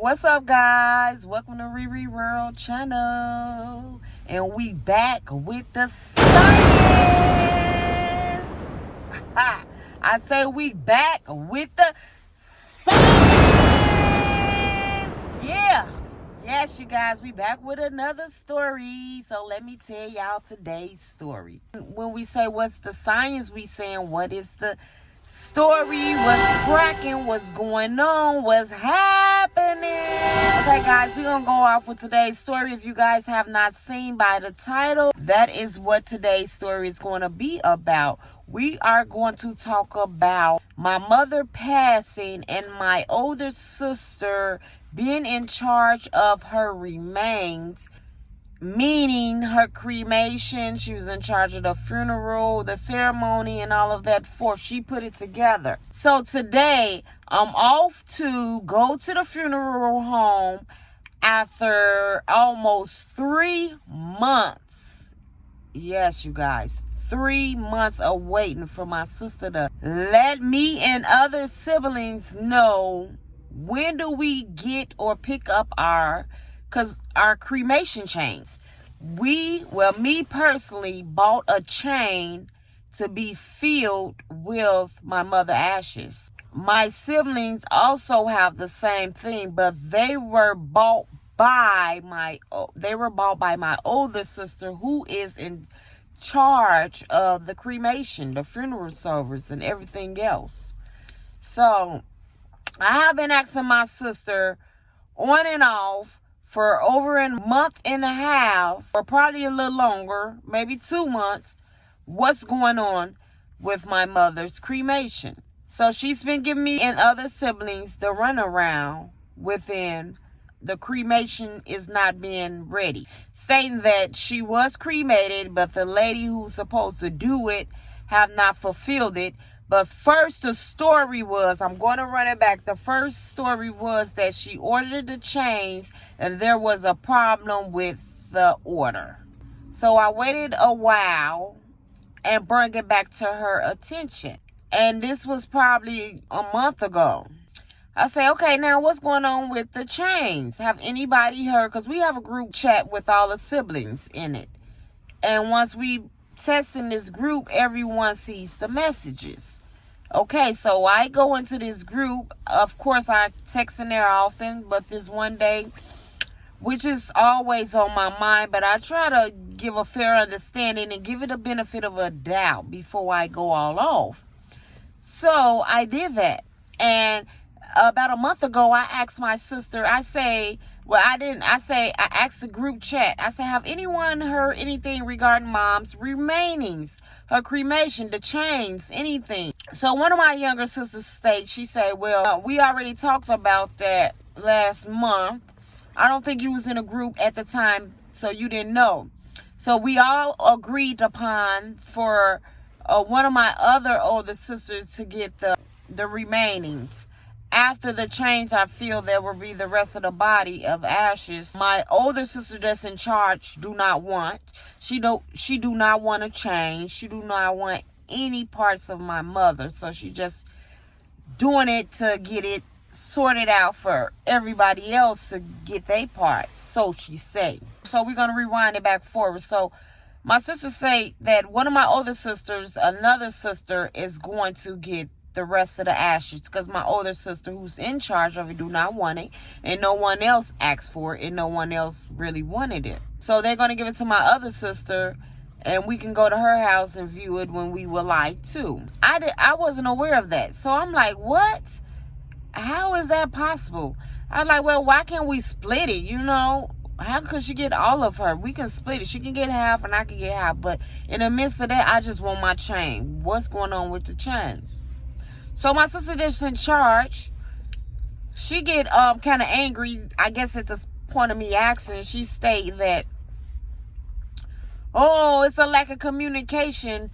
What's up, guys? Welcome to Riri World channel, and we back with the science. I say we back with the science. Yeah, yes, you guys, we back with another story. So let me tell y'all today's story. When we say what's the science, we saying what is the story, what's cracking, what's going on, what's happening. Okay, guys, we're gonna go off with today's story. If you guys have not seen by the title, that is what today's story is going to be about. We are going to talk about my mother passing and my older sister being in charge of her remains, meaning her cremation. She was in charge of the funeral, the ceremony, and all of that forth. She put it together. So today, I'm off to go to the funeral home after almost 3 months. Yes, you guys, 3 months of waiting for my sister to let me and other siblings know when do we get or pick up our cremation chains. Me personally bought a chain to be filled with my mother's ashes. My siblings also have the same thing, but they were bought by my older sister, who is in charge of the cremation, the funeral service, and everything else. So I have been asking my sister on and off for over a month and a half, or probably a little longer, maybe 2 months, what's going on with my mother's cremation. So she's been giving me and other siblings the runaround within the cremation is not being ready, stating that she was cremated, but the lady who's supposed to do it have not fulfilled it. But first, the story was, I'm going to run it back. The first story was that she ordered the chains and there was a problem with the order. So I waited a while and brought it back to her attention. And this was probably a month ago. I say, okay, now what's going on with the chains? Have anybody heard? Because we have a group chat with all the siblings in it. And once we test in this group, everyone sees the messages. Okay, so I go into this group. Of course, I text in there often, but this one day, which is always on my mind, but I try to give a fair understanding and give it a benefit of a doubt before I go all off. So I did that. And about a month ago, I asked my sister, I asked the group chat. I said, have anyone heard anything regarding mom's remainings, her cremation, the chains, anything? So one of my younger sisters she said, well, we already talked about that last month. I don't think you was in a group at the time, so you didn't know. So we all agreed upon for one of my other older sisters to get the remainings. After the chains, I feel there will be the rest of the body of ashes. My older sister that's in charge do not want. She do not want a chain. She do not want any parts of my mother. So she just doing it to get it sorted out for everybody else to get their parts. So she say. So we're gonna rewind it back forward. So my sister say that one of my older sisters, another sister, is going to get the rest of the ashes, because my older sister who's in charge of it do not want it, and no one else asked for it, and no one else really wanted it. So they're going to give it to my other sister, and we can go to her house and view it when we would like to. I wasn't aware of that. So I'm like, what? How is that possible? I was like, well, why can't we split it? How could she get all of her? We can split it. She can get half and I can get half. But in the midst of that, I just want my chain. What's going on with the chains? So my sister that's in charge, she get kind of angry, I guess at the point of me asking. She stated that, oh, it's a lack of communication.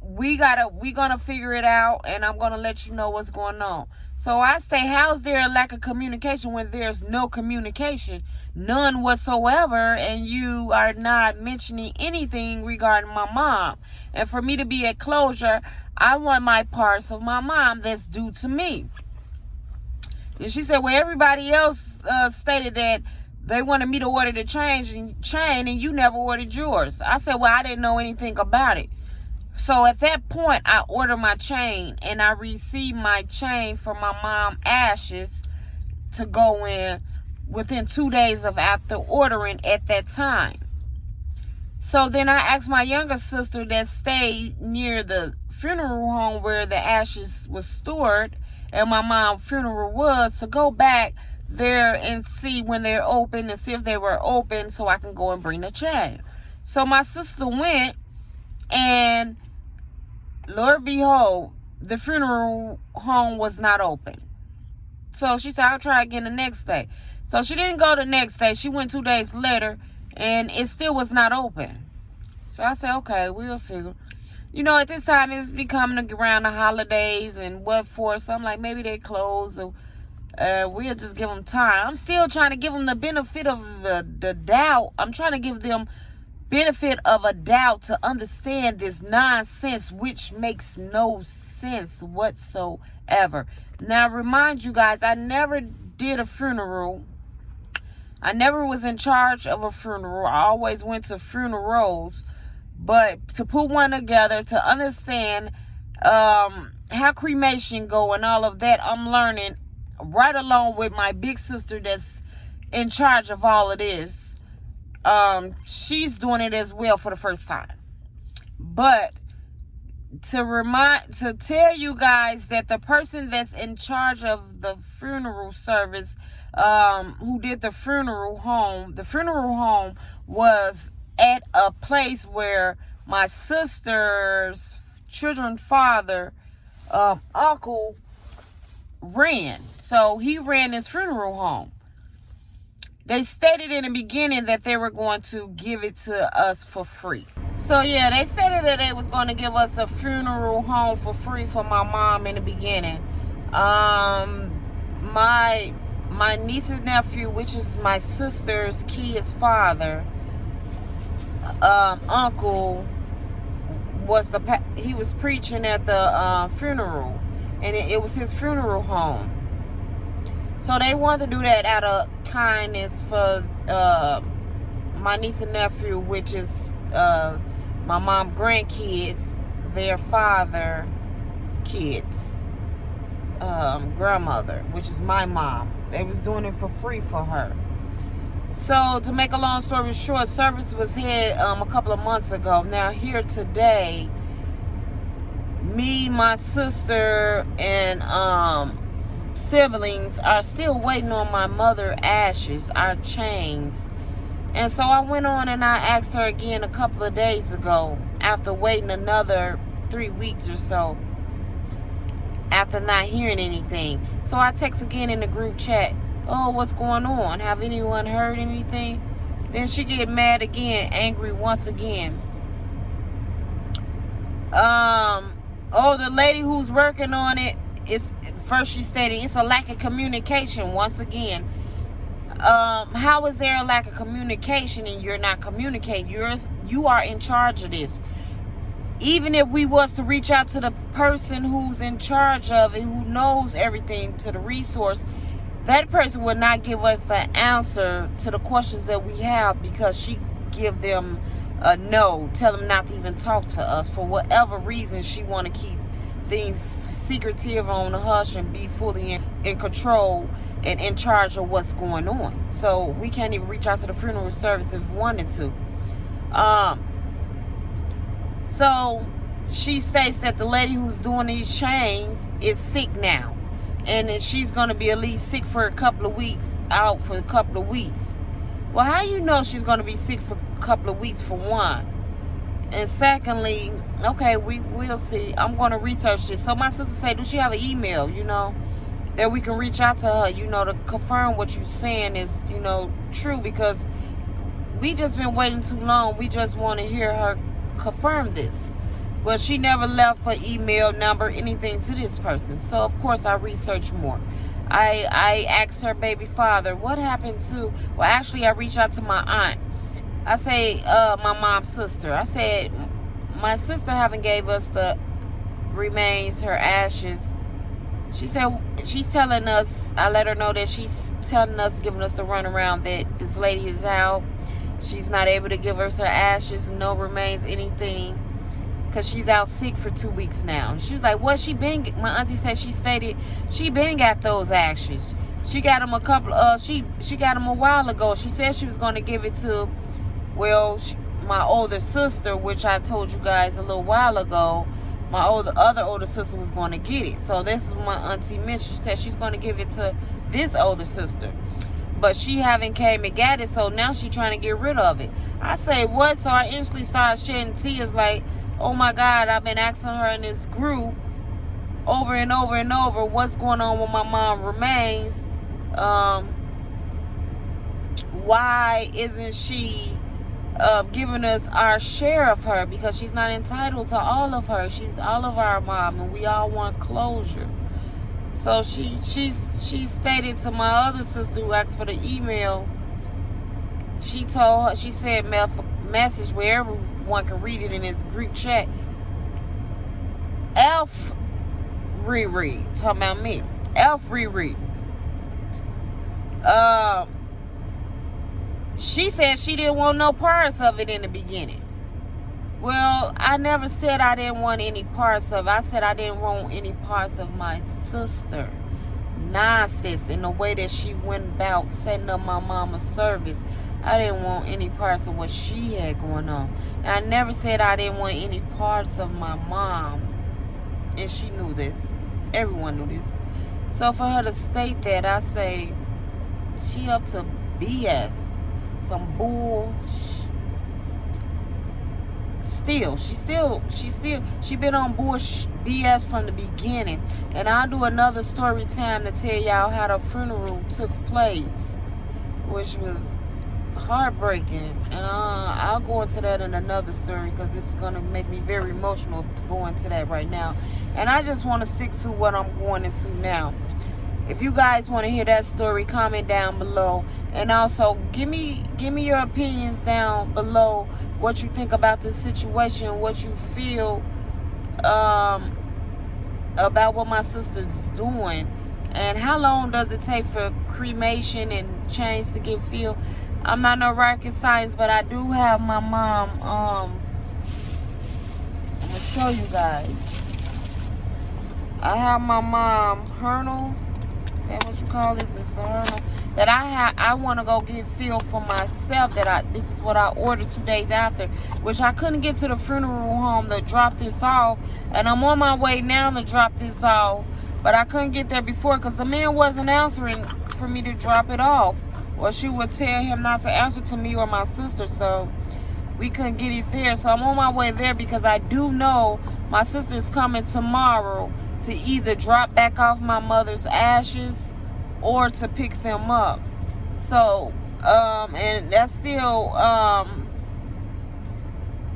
We gonna figure it out, and I'm gonna let you know what's going on. So I say, how's there a lack of communication when there's no communication? None whatsoever, and you are not mentioning anything regarding my mom. And for me to be at closure, I want my parts of my mom that's due to me. And she said, well, everybody else stated that they wanted me to order the chain and you never ordered yours. I said, well, I didn't know anything about it. So at that point, I ordered my chain, and I received my chain from my mom, Ashes, to go in within 2 days of after ordering at that time. So then I asked my younger sister that stayed near the funeral home where the ashes was stored and my mom's funeral was, to go back there and see when they're open and see if they were open so I can go and bring the chain. So my sister went, and Lord behold, the funeral home was not open. So she said, I'll try again the next day. So she didn't go the next day. She went 2 days later, and it still was not open. So I said, okay, we'll see. You know, at this time, it's becoming around the holidays and what for. So I'm like, maybe they close, or we'll just give them time. I'm still trying to give them the benefit of the doubt. I'm trying to give them benefit of a doubt to understand this nonsense, which makes no sense whatsoever. Now, remind you guys, I never did a funeral. I never was in charge of a funeral. I always went to funerals. But to put one together, to understand how cremation go and all of that, I'm learning right along with my big sister that's in charge of all of this. She's doing it as well for the first time. But to tell you guys that the person that's in charge of the funeral service, who did the funeral home was at a place where my sister's children's father, uncle, ran. So he ran his funeral home. They stated in the beginning that they were going to give it to us for free. So yeah, they stated that they was going to give us a funeral home for free for my mom in the beginning. My niece and nephew, which is my sister's kid's father, uncle, he was preaching at the funeral, and it was his funeral home. So they wanted to do that out of kindness for my niece and nephew, which is my mom grandkids, their father kids, grandmother, which is my mom. They was doing it for free for her. So to make a long story short, service was had a couple of months ago. Now here today, me, my sister, and siblings are still waiting on my mother ashes, our chains. And so I went on and I asked her again a couple of days ago, after waiting another 3 weeks or so, after not hearing anything. So I text again in the group chat, oh, what's going on? Have anyone heard anything? Then she get mad again, angry once again. Oh, the lady who's working on it, first she stated it's a lack of communication once again. How is there a lack of communication and you're not communicating? You are in charge of this. Even if we was to reach out to the person who's in charge of it, who knows everything, to the resource, that person would not give us the answer to the questions that we have, because she give them a no, tell them not to even talk to us. For whatever reason, she want to keep things secretive, on the hush, and be fully in control and in charge of what's going on. So we can't even reach out to the funeral service if we wanted to. So she states that the lady who's doing these chains is sick now, and that she's going to be at least sick for a couple of weeks, out for a couple of weeks. Well, how you know she's going to be sick for a couple of weeks, for one? And secondly, okay, we'll see. I'm going to research this. So my sister said, do she have an email, that we can reach out to her, to confirm what you're saying is, true? Because we just been waiting too long. We just want to hear her confirm this. But she never left her email number, anything to this person. So, of course, I researched more. I asked her baby father, what happened to... Well, actually, I reached out to my aunt. I say, my mom's sister. I said, my sister haven't gave us the remains, her ashes, She said she's telling us, I let her know that she's telling us, giving us the runaround that this lady is out. She's not able to give us her ashes, no remains, anything, because she's out sick for 2 weeks now. She was like, what, she been, my auntie said she stated she been got those ashes. She got them she got them a while ago. She said she was going to give it to, well, my older sister, which I told you guys a little while ago. My other older sister was going to get it. So this is what my auntie mentioned. She said she's going to give it to this older sister. But she haven't came and got it, so now she's trying to get rid of it. I say, what? So I instantly started shedding tears like, oh my God, I've been asking her in this group over and over and over what's going on with my mom remains. Why isn't she giving us our share of her? Because she's not entitled to all of her. She's all of our mom, and we all want closure. So she stated to my other sister who asked for the email, she said message where everyone can read it in this Greek chat. Elf Riri, talking about me. Elf Riri. She said she didn't want no parts of it in the beginning. Well, I never said I didn't want any parts of it. I said I didn't want any parts of my sister. Nonsense in the way that she went about setting up my mama's service. I didn't want any parts of what she had going on. And I never said I didn't want any parts of my mom. And she knew this. Everyone knew this. So for her to state that, I say she up to BS. Some bullshit. She been on bullshit BS from the beginning. And I'll do another story time to tell y'all how the funeral took place, which was heartbreaking. And I'll go into that in another story because it's going to make me very emotional to go into that right now. And I just want to stick to what I'm going into now. If you guys want to hear that story, comment down below. And also, give me your opinions down below. What you think about this situation. What you feel about what my sister's doing. And how long does it take for cremation and change to get filled? I'm not no rocket science, but I do have my mom. I'm going to show you guys. I have my mom, Hernal. That's what you call this, is that I want to go get filled for myself. This is what I ordered 2 days after, which I couldn't get to the funeral home to drop this off, and I'm on my way now to drop this off, but I couldn't get there before because the man wasn't answering for me to drop it off, or she would tell him not to answer to me or my sister, so we couldn't get it there. So I'm on my way there because I do know my sister's coming tomorrow to either drop back off my mother's ashes or to pick them up. So, and that's still,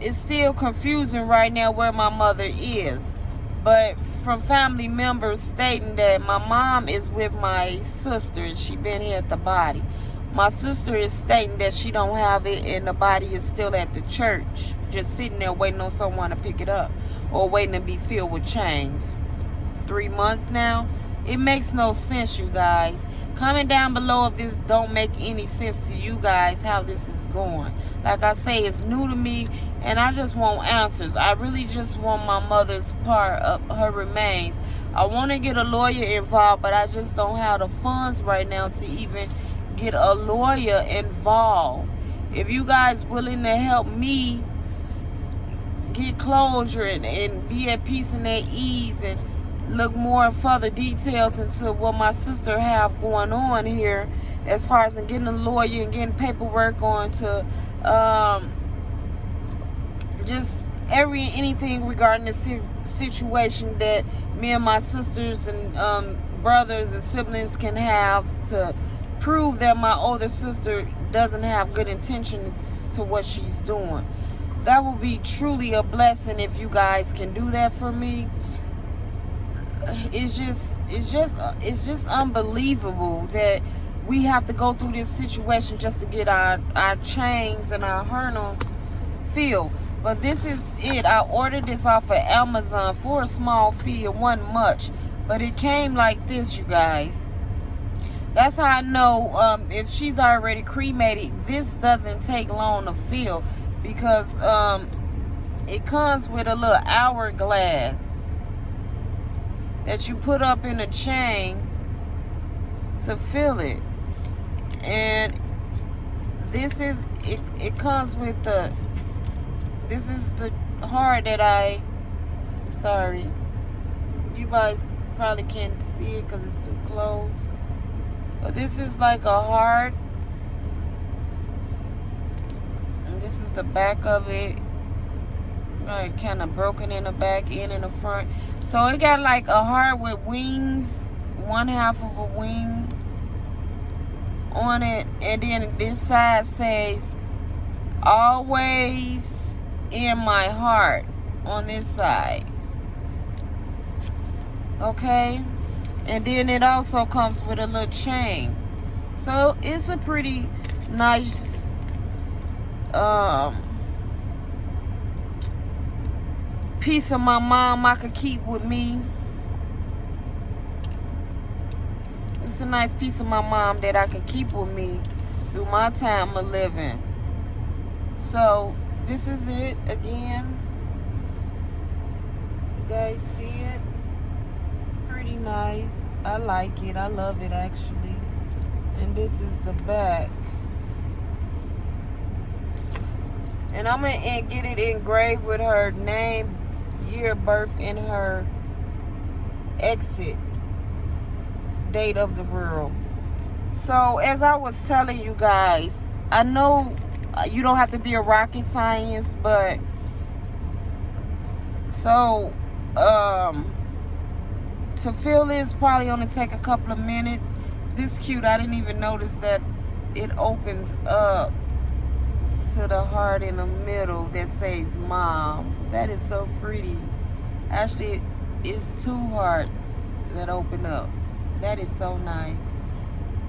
it's still confusing right now where my mother is. But from family members stating that my mom is with my sister and she been here at the body. My sister is stating that she don't have it and the body is still at the church, just sitting there waiting on someone to pick it up or waiting to be filled with change. 3 months now. It makes no sense, you guys. Comment down below if this don't make any sense to you guys, how this is going. Like I say, it's new to me and I just want answers. I really just want my mother's part of her remains. I want to get a lawyer involved, but I just don't have the funds right now to even get a lawyer involved. If you guys willing to help me get closure and be at peace and at ease and look more further details into what my sister have going on here as far as getting a lawyer and getting paperwork on to just anything regarding the situation that me and my sisters and brothers and siblings can have to prove that my older sister doesn't have good intentions to what she's doing. That will be truly a blessing if you guys can do that for me. It's just unbelievable that we have to go through this situation just to get our chains and our hurnals filled. But this is it. I ordered this off of Amazon for a small fee. It wasn't much But it came like this, you guys. That's how I know if she's already cremated, this doesn't take long to fill, because it comes with a little hourglass that you put up in a chain to fill it. And this is it comes with this is the heart that sorry, you guys probably can't see it because it's too close, but this is like a heart, and this is the back of it, like kind of broken in the back, in the front. So it got like a heart with wings, one half of a wing on it, and then this side says always in my heart on this side. Okay, and then it also comes with a little chain. So it's a pretty nice piece of my mom I could keep with me. It's a nice piece of my mom that I can keep with me through my time of living. So this is it again. You guys see it? Pretty nice. I like it. I love it actually. And this is the back. And I'm gonna get it engraved with her name, year of birth, and her exit date of the burial. So as I was telling you guys, I know you don't have to be a rocket scientist, but so to fill this probably only take a couple of minutes. This cute, I didn't even notice that it opens up to the heart in the middle that says mom. That is so pretty. Actually, it's two hearts that open up. That is so nice.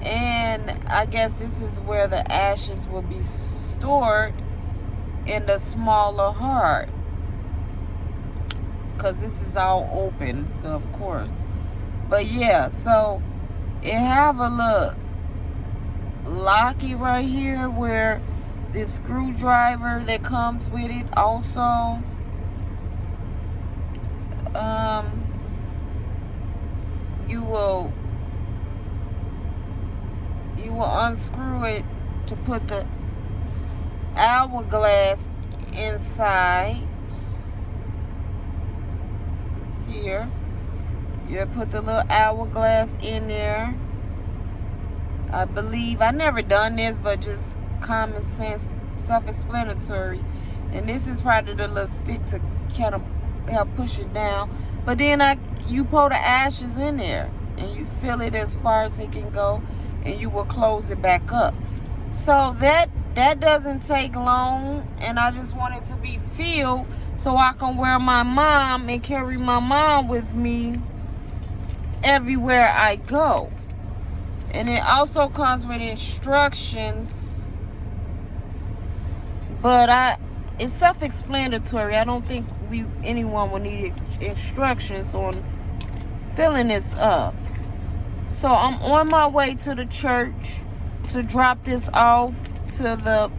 And I guess this is where the ashes will be stored, in the smaller heart, because this is all open, so of course. But yeah, so it have a little locky right here where this screwdriver that comes with it also. You will unscrew it to put the hourglass inside here. You put the little hourglass in there. I believe, I never done this, but just common sense, self-explanatory. And this is probably the little stick to kind of help push it down. But then you pour the ashes in there and you fill it as far as it can go, and you will close it back up. So that doesn't take long, and I just want it to be filled so I can wear my mom and carry my mom with me everywhere I go. And it also comes with instructions, but it's self-explanatory. I don't think anyone will need instructions on filling this up. So I'm on my way to the church to drop this off to the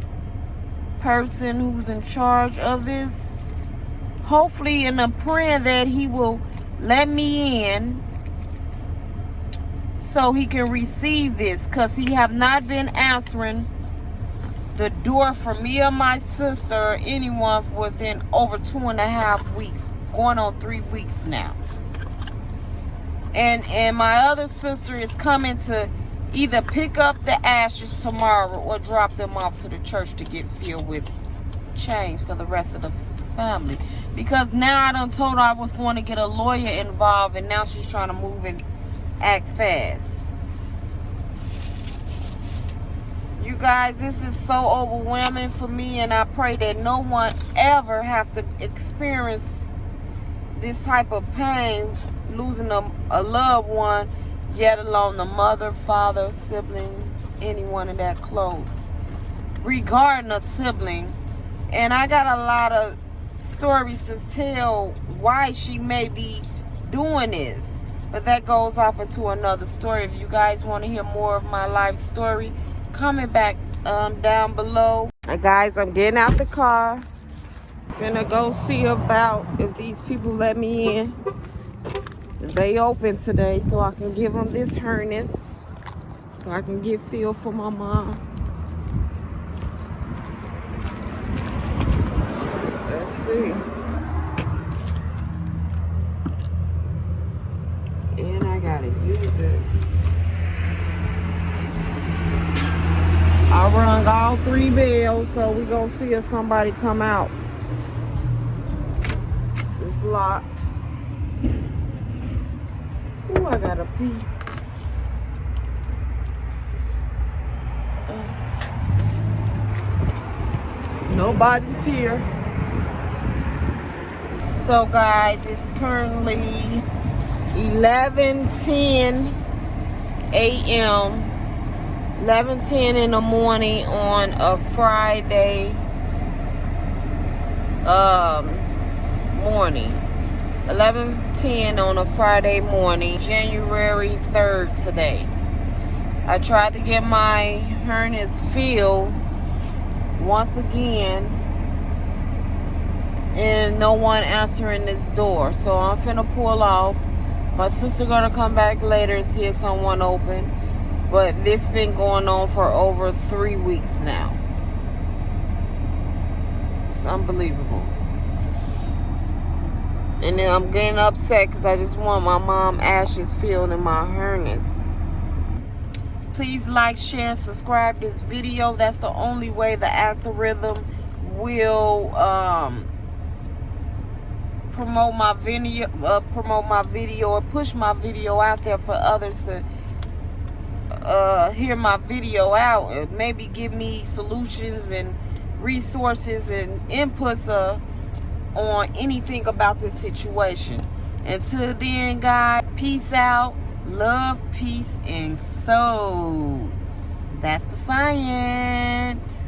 person who's in charge of this. Hopefully, in a prayer that he will let me in so he can receive this, because he have not been answering the door for me or my sister or anyone within over 2.5 weeks, going on 3 weeks now. And my other sister is coming to either pick up the ashes tomorrow or drop them off to the church to get filled with change for the rest of the family. Because now I done told her I was going to get a lawyer involved, and now she's trying to move and act fast. You guys, this is so overwhelming for me, and I pray that no one ever have to experience this type of pain, losing a loved one, yet alone the mother, father, sibling, anyone in that close, regarding a sibling. And I got a lot of stories to tell why she may be doing this, But that goes off into another story. If you guys want to hear more of my life story, comment back down below. Guys, I'm getting out the car. Finna go see about if these people let me in. They open today, so I can give them this harness, so I can get filled for my mom. Let's see. And I gotta use it. I rung all 3 bells, so we gonna see if somebody come out. It's locked. Ooh, I gotta pee. Nobody's here. So guys, it's currently 11:10 a.m. 11:10 in the morning on a Friday morning. 11:10 on a Friday morning, January 3rd today. I tried to get my harness filled once again, and no one answering this door. So I'm finna pull off. My sister gonna come back later and see if someone open. But this been going on for over 3 weeks now. It's unbelievable. And then I'm getting upset because I just want my mom ashes filled in my harness. Please like, share, and subscribe this video. That's the only way the algorithm will promote my video, or push my video out there for others to hear my video out, and maybe give me solutions and resources and inputs on anything about this situation. Until then, guys, peace out, love, peace, and soul. That's the science.